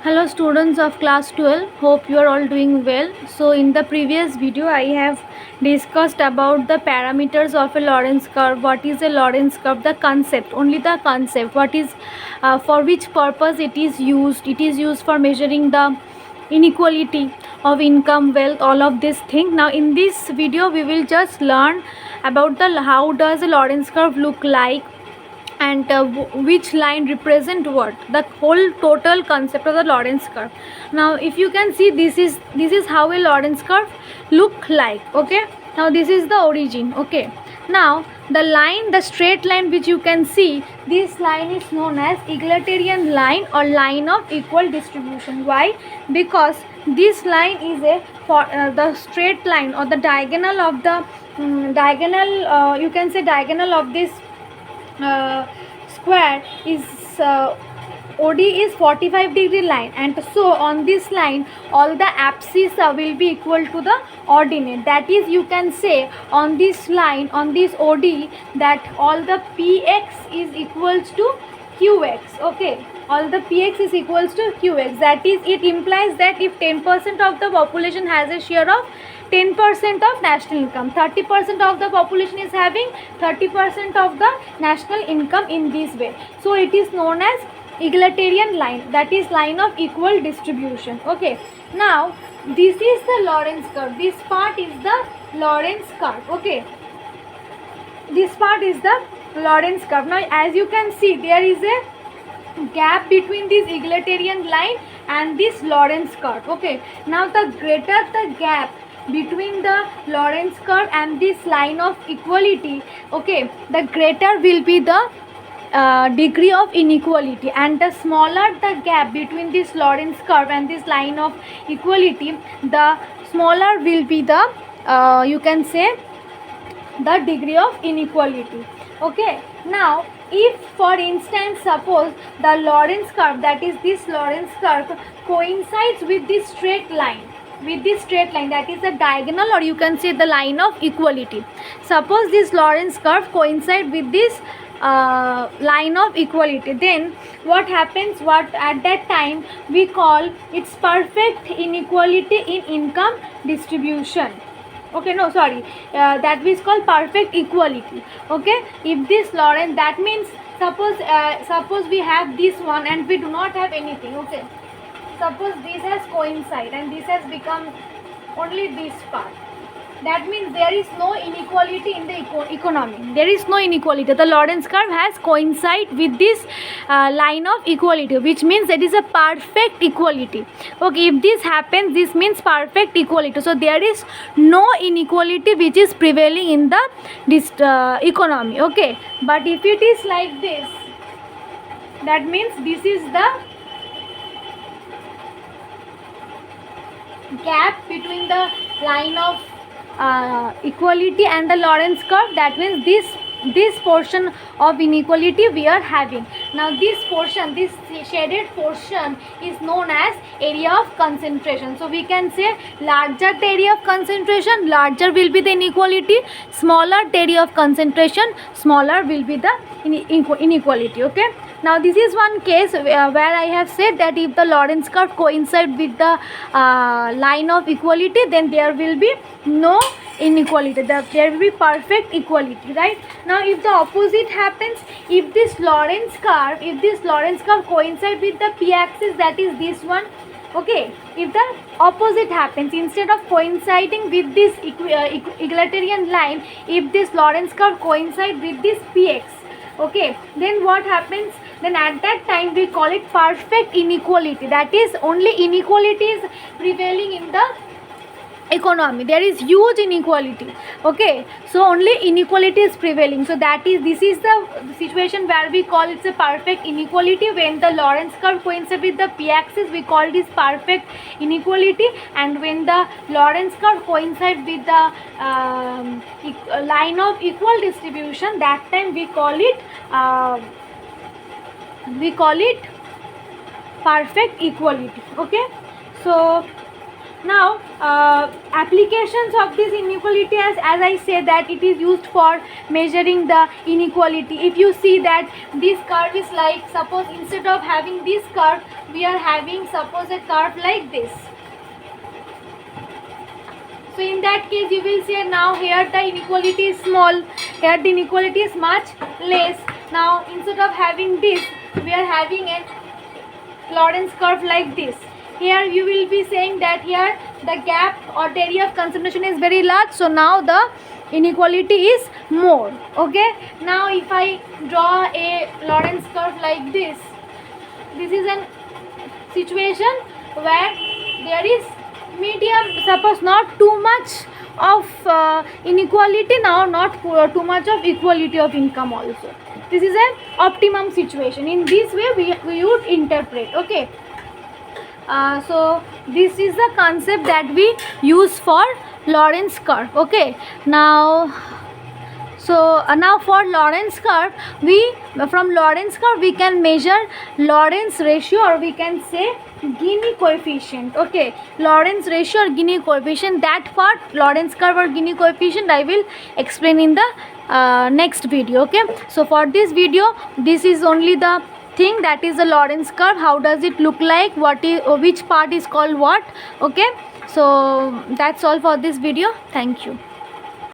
Hello students of class 12, hope you are all doing well. So in the previous video I have discussed about the parameters of a Lorentz curve, what is a Lorentz curve, the concept, only the concept, what is for which purpose it is used for measuring the inequality of income, wealth, all of this thing. Now in this video we will just learn about the how does a Lorentz curve look like, and which line represent what, the whole total concept of the Lorentz curve. Now if you can see, this is how a Lorentz curve look like. Okay, now this is the origin. Okay, now the straight line which you can see, this line is known as egalitarian line or line of equal distribution. Why? Because this line is the straight line or the diagonal of the you can say diagonal of this square is OD is 45-degree line, and so on this line all the apses will be equal to the ordinate. That is, you can say on this line, on this OD, that all the PX is equals to QX. Okay, all the PX is equals to QX. That is, it implies that if 10% of the population has a share of 10% of national income, 30% of the population is having 30% of the national income in this way. So it is known as egalitarian line, that is line of equal distribution. Okay, now this is the Lorentz curve. This part is the Lorentz curve. Okay, this part is the Lorentz curve. Now as you can see, there is a gap between this egalitarian line and this Lorentz curve. Okay, now the greater the gap between the Lorentz curve and this line of equality, okay, the greater will be the degree of inequality, and the smaller the gap between this Lorentz curve and this line of equality, the smaller will be the you can say the degree of inequality. Okay, now if for instance suppose the Lorentz curve, that is this Lorentz curve, coincides with this straight line, that is the diagonal, or you can say the line of equality. Suppose this Lorentz curve coincide with this line of equality, then what happens, what at that time we call its perfect inequality in income distribution. Okay, no, sorry, that is called perfect equality. Okay, if this Lorentz, that means suppose we have this one and we do not have anything. Okay, suppose this has coincided and this has become only this part, that means there is no inequality in the economy. There is no inequality. The Lorentz curve has coincided with this line of equality, which means it is a perfect equality. Okay, if this happens, this means perfect equality. So there is no inequality which is prevailing in the economy. Okay, but if it is like this, that means this is the gap between the line of equality and the Lorentz curve. That means this portion of inequality we are having. Now this portion, this shaded portion, is known as area of concentration. So we can say larger the area of concentration, larger will be the inequality, smaller the area of concentration, smaller will be the inequality. Okay, now this is one case where I have said that if the Lorentz curve coincide with the line of equality, then there will be no inequality, there will be perfect equality, right? Now if the opposite happens, if this Lorentz curve coincide with the p-axis, that is this one. Okay, if the opposite happens, instead of coinciding with this egalitarian line, if this Lorentz curve coincide with this px, okay, then what happens, then at that time we call it perfect inequality. That is, only inequality is prevailing in the economy, there is huge inequality. Okay, so only inequality is prevailing. So this is the situation where we call it a perfect inequality. When the Lorentz curve coincides with the p-axis, we call this perfect inequality, and when the Lorentz curve coincides with the line of equal distribution, that time we call it perfect equality. Okay, so Now applications of this inequality, as I say, that it is used for measuring the inequality. If you see that this curve is like, suppose instead of having this curve, we are having suppose a curve like this. So in that case you will say, now here the inequality is small, here the inequality is much less. Now instead of having this, we are having a Lorentz curve like this. Here you will be saying that here the gap or the area of concentration is very large, so now the inequality is more. Okay, now if I draw a Lorentz curve like this, this is an situation where there is medium, suppose not too much of inequality, now not too much of equality of income also. This is an optimum situation. In this way we would interpret. Okay, so this is the concept that we use for Lorentz curve. Okay, now so now for Lorentz curve, from Lorentz curve we can measure Lorentz ratio, or we can say Gini coefficient. Okay, Lorentz ratio or Gini coefficient, that part Lorentz curve or Gini coefficient I will explain in the next video. Okay, so for this video, this is only the thing, that is the Lorentz curve. How does it look like, what is, which part is called what. Okay, so that's all for this video. Thank you.